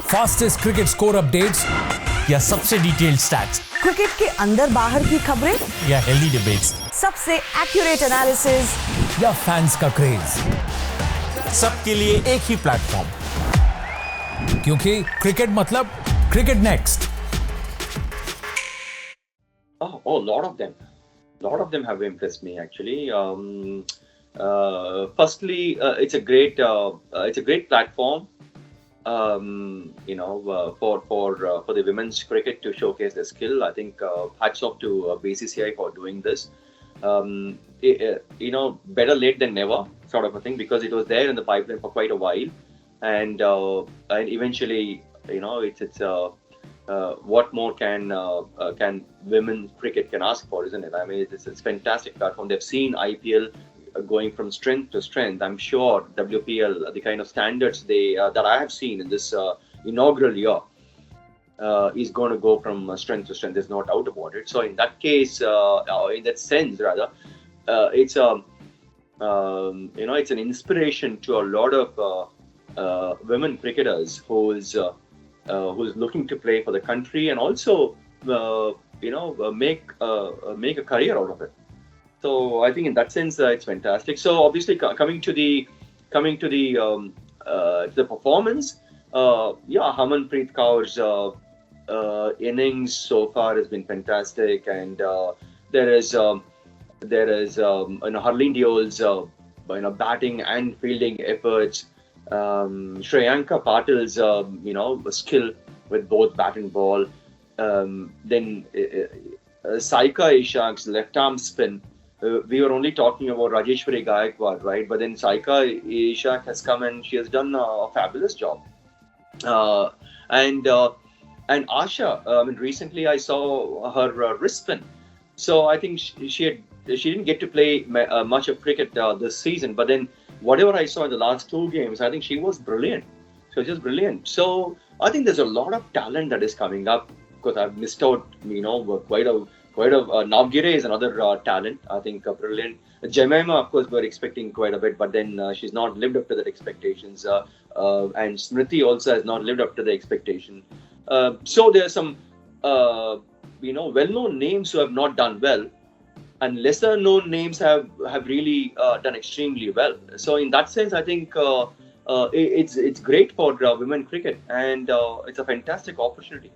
Fastest cricket score updates या सबसे detailed stats, cricket के अंदर बाहर की खबरें या हेल्दी डिबेट्स, सबसे एक्यूरेट एनालिसिस या फैंस का क्रेज, सबके लिए एक ही प्लेटफॉर्म, क्योंकि क्रिकेट मतलब cricket next. Oh, a lot of them have impressed me actually. Firstly, it's a great platform, for the women's cricket to showcase their skill. I think hats off to BCCI for doing this. Better late than never, sort of a thing, because it was there in the pipeline for quite a while, and eventually, it's what more can women's cricket can ask for, isn't it? I mean, it's a fantastic platform. They've seen IPL going from strength to strength. I'm sure WPL, the kind of standards that I have seen in this inaugural year, is going to go from strength to strength. There's no doubt about it. So in that case, in that sense, rather, it's it's an inspiration to a lot of women cricketers who's looking to play for the country and also make a career out of it. So I think in that sense it's fantastic. So obviously coming to the performance, Harmanpreet Kaur's innings so far has been fantastic, and there is Harleen Deol's batting and fielding efforts. Shreyanka Patil's skill with both bat and ball. Then Saika Ishak's left arm spin. We were only talking about Rajeshwari Gaikwad, right? But then Saika Ishak has come and she has done a fabulous job. And Asha, recently I saw her wrist spin. So I think she didn't get to play much of cricket this season. But then whatever I saw in the last two games, I think she was brilliant. She was just brilliant. So I think there's a lot of talent that is coming up. Because I've missed out, quite a Navgire is another talent. I think brilliant. Jemima, of course, we're expecting quite a bit, but then she's not lived up to their expectations. And Smriti also has not lived up to the expectation. So there are some, well-known names who have not done well, and lesser-known names have really done extremely well. So in that sense, I think it's great for women cricket, and it's a fantastic opportunity.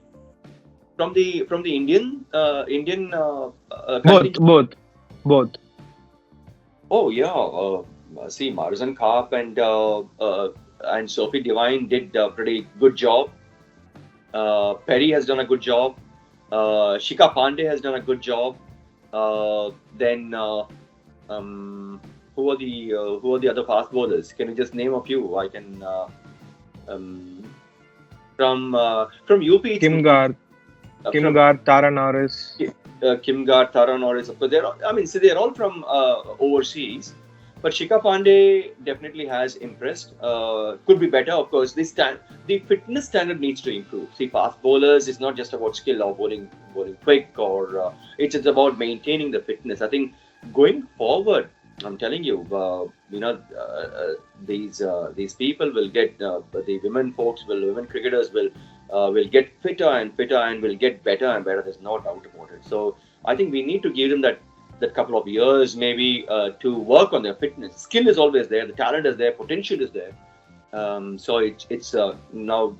From the Indian both. Oh yeah, see, Marzan Karp and Sophie Devine did a pretty good job. Perry has done a good job. Shika Pandey has done a good job. Then who are the other fast bowlers? Can you just name a few? I can from UP. Kim Gar, Tara Norris. Kim Gar, Tara Norris. Of course, they're all from overseas. But Shika Pandey definitely has impressed. Could be better, of course. The fitness standard needs to improve. See, fast bowlers, it's not just about skill or bowling quick, or it's about maintaining the fitness. I think going forward, I'm telling you, these people will get the women cricketers will get fitter and fitter and will get better and better. There's no doubt about it. So I think we need to give them that couple of years maybe to work on their fitness. Skill is always there, the talent is there, potential is there. So it's now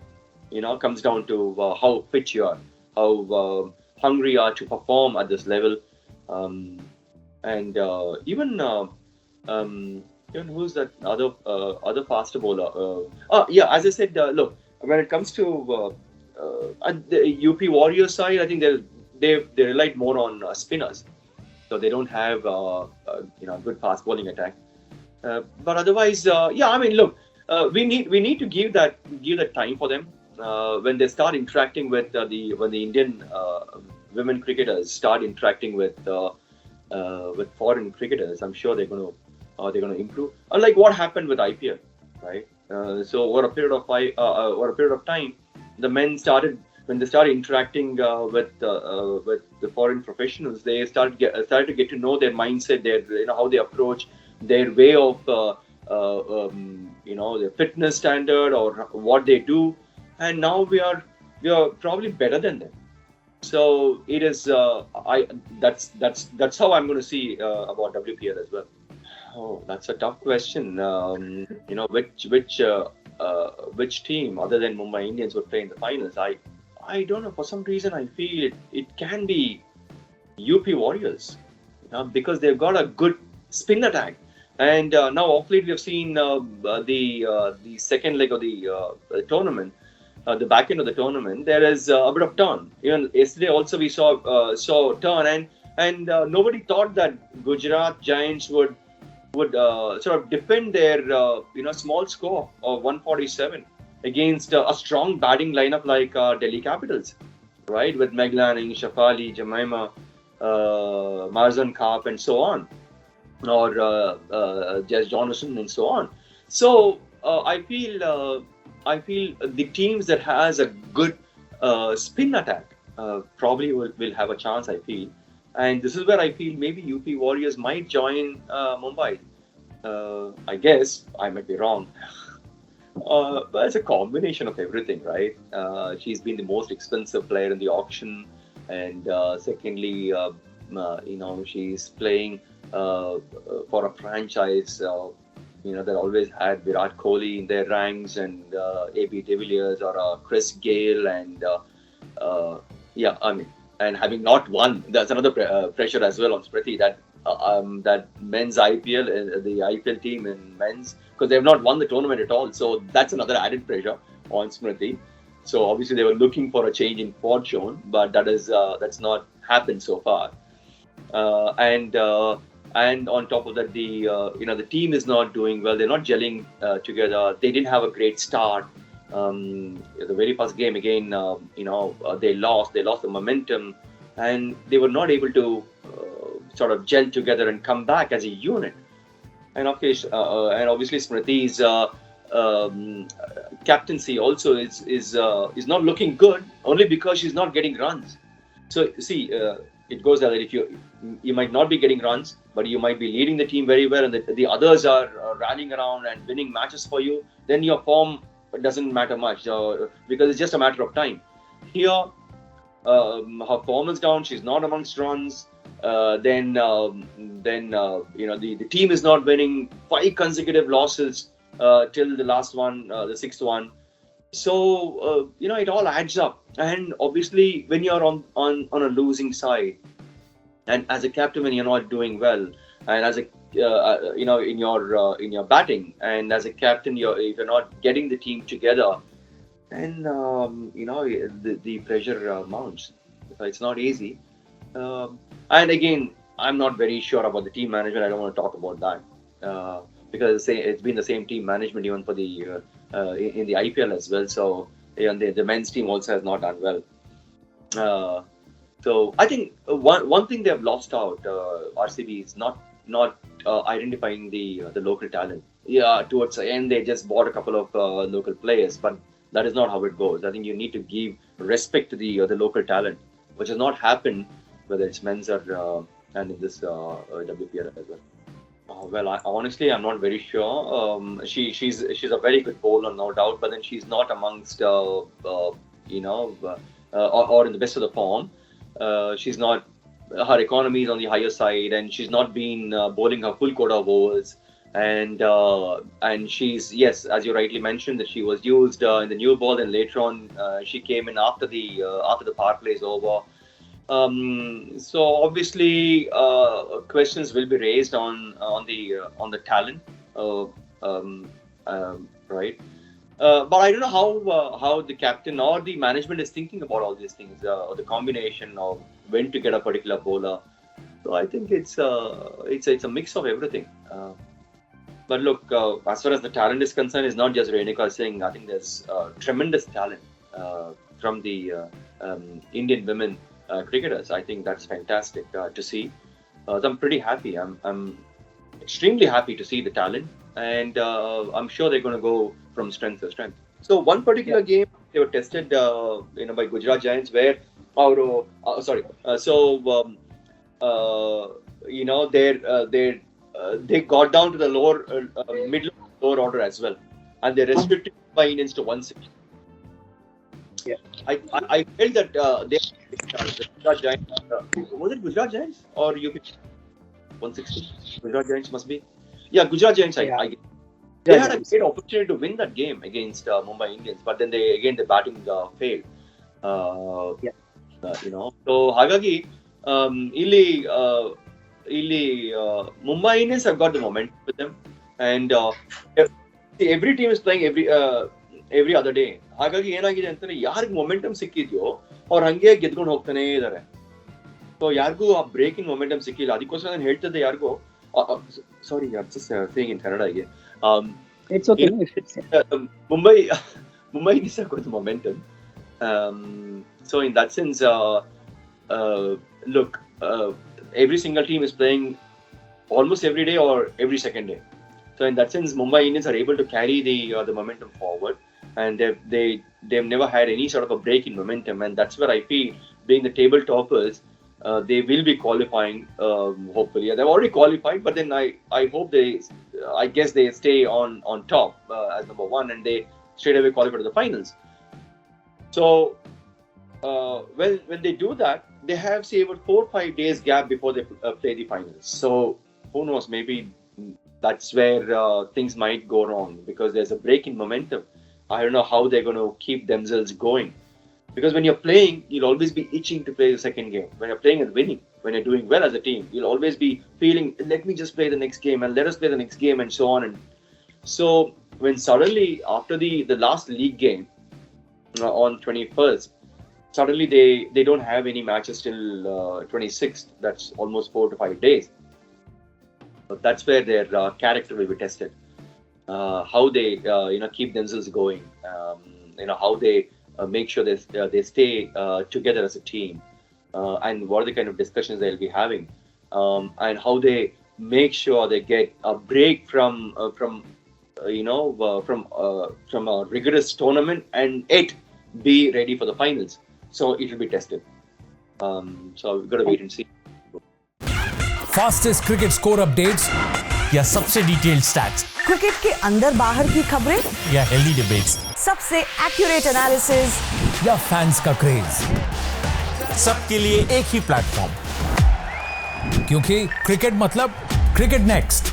comes down to how fit you are, how hungry you are to perform at this level, and even who's that other faster bowler? As I said, look, when it comes to the UP Warriors side, I think they relied more on spinners, so they don't have good fast bowling attack. But otherwise, look, we need to give that time for them. When they start interacting with when the Indian women cricketers start interacting with foreign cricketers, I'm sure they're going to improve. Unlike what happened with IPL, right? So over a period of time, the men when they started interacting with the foreign professionals, they started to get to know their mindset, how they approach, their way of their fitness standard or what they do. and now we are probably better than them. So it is. That's how I'm going to see about WPL as well. Oh, that's a tough question. Which team other than Mumbai Indians would play in the finals? I don't know. For some reason, I feel it can be UP Warriors, because they've got a good spin attack. And now, of late, we have seen the second leg of the tournament, the back end of the tournament. There is a bit of turn. Even yesterday, also we saw turn, and nobody thought that Gujarat Giants would sort of defend their small score of 147 against a strong batting lineup like Delhi Capitals, right? With Meghlaning, Shafali, Jemima, Marzan Karp, and so on, or Jess Jonathan, and so on. So I feel the teams that has a good spin attack probably will have a chance, I feel. And this is where I feel maybe UP Warriors might join Mumbai. I guess I might be wrong. But it's a combination of everything, right? She's been the most expensive player in the auction, and secondly, she's playing for a franchise. That always had Virat Kohli in their ranks, and AB de Villiers or Chris Gale, and and having not won, that's another pressure as well on Smriti, that men's IPL, the IPL team in men's, because they have not won the tournament at all. So that's another added pressure on Smriti. So obviously they were looking for a change in fortune, but that's not happened so far. And on top of that, the team is not doing well. They're not gelling together. They didn't have a great start. The very first game again, they lost the momentum, and they were not able to sort of gel together and come back as a unit. And obviously Smriti's captaincy also is not looking good, only because she's not getting runs. So see, it goes that if you might not be getting runs, but you might be leading the team very well, and the others are rallying around and winning matches for you, then your form doesn't matter much, because it's just a matter of time. Here, her form is down. She's not amongst runs. Then the team is not winning. 5 consecutive losses till the last one, the 6th one. So it all adds up. And obviously, when you're on a losing side, and as a captain, when you're not doing well, and as a in your batting, and as a captain, if you're not getting the team together, then the pressure mounts. It's not easy. And again, I'm not very sure about the team management. I don't want to talk about that because it's been the same team management even for the in the IPL as well. So the men's team also has not done well. So I think one thing they have lost out, RCB, is not identifying the local talent. Yeah, towards the end they just bought a couple of local players, but that is not how it goes. I think you need to give respect to the local talent, which has not happened, whether it's men's or and in this WPL as well. Well, honestly, I'm not very sure. She's a very good bowler, no doubt, but then she's not amongst or in the best of the form. She's not. Her economy is on the higher side, and she's not been bowling her full quota of overs. And she's, yes, as you rightly mentioned, that she was used in the new ball, and later on she came in after the power play is over. So obviously questions will be raised on the talent, right? But I don't know how the captain or the management is thinking about all these things, or the combination of when to get a particular bowler. So I think it's a mix of everything. But look, as far as the talent is concerned, it's not just Renuka Singh. I think there's tremendous talent from the Indian women cricketers. I think that's fantastic to see. So I'm pretty happy. I'm extremely happy to see the talent, and I'm sure they're going to go from strength to strength. So one particular game they were tested, by Gujarat Giants, where they got down to the middle lower order as well, and they restricted by Indians to 160. I felt that the Gujarat Giants, was it Gujarat Giants or UP 160? Gujarat Giants must be. Yeah, Gujarat Giants. I they had a great opportunity to win that game against Mumbai Indians, but then the batting failed. So ಹಾಗಾಗಿ ಇಲ್ಲಿ Mumbai Indians have got the momentum with them, and every team is playing every other day. ಹಾಗಾಗಿ ಏನಾಗಿದೆ ಅಂತಂದ್ರೆ ಯಾರಿಗೆ momentum ಸಿಕ್ಕಿದ್ಯೋ ಅವ್ರು ಹಂಗೆ ಗೆದ್ಕೊಂಡು ಹೋಗ್ತಾನೆ ಇದಾರೆ. ಸೊ ಯಾರಿಗೂ ಆ ಬ್ರೇಕಿಂಗ್ ಮೊಮೆಂಟಮ್ ಸಿಕ್ಕಿಲ್ಲ. ಅದಕ್ಕೋಸ್ಕರ ನಾನು ಹೇಳ್ತಿದ್ದೆ ಯಾರಿಗೂ sorry saying in Kannada again. It's okay. Mumbai Indians have got the momentum. So in that sense, look, every single team is playing almost every day or every second day. So in that sense, Mumbai Indians are able to carry the momentum forward, and they've never had any sort of a break in momentum, and that's where I feel, being the table toppers, they will be qualifying. Hopefully, they've already qualified, but then I hope I guess they stay on top as number one, and they straight away qualify to the finals. So when they do that, they have say about 4 or 5 days gap before they play the finals. So who knows, maybe that's where things might go wrong, because there's a break in momentum. I don't know how they're going to keep themselves going, because when you're playing, you'll always be itching to play the second game. When you're playing and winning, when you're doing well as a team, you'll always be feeling, let me just play the next game, and let us play the next game, and so on. And so when suddenly after the last league game on 21st, suddenly they don't have any matches till 26th. That's almost 4 to 5 days. But that's where their character will be tested. How they keep themselves going. How they make sure they stay together as a team, and what are the kind of discussions they'll be having, and how they make sure they get a break from a rigorous tournament and yet be ready for the finals. So it will be tested. So we've got to wait and see. Fastest cricket score updates या सबसे detailed stats, cricket के अंदर बाहर की खबरें या healthy debates, सबसे accurate analysis या फैंस का क्रेज, सबके लिए एक ही प्लेटफॉर्म, क्योंकि क्रिकेट मतलब क्रिकेट नेक्स्ट।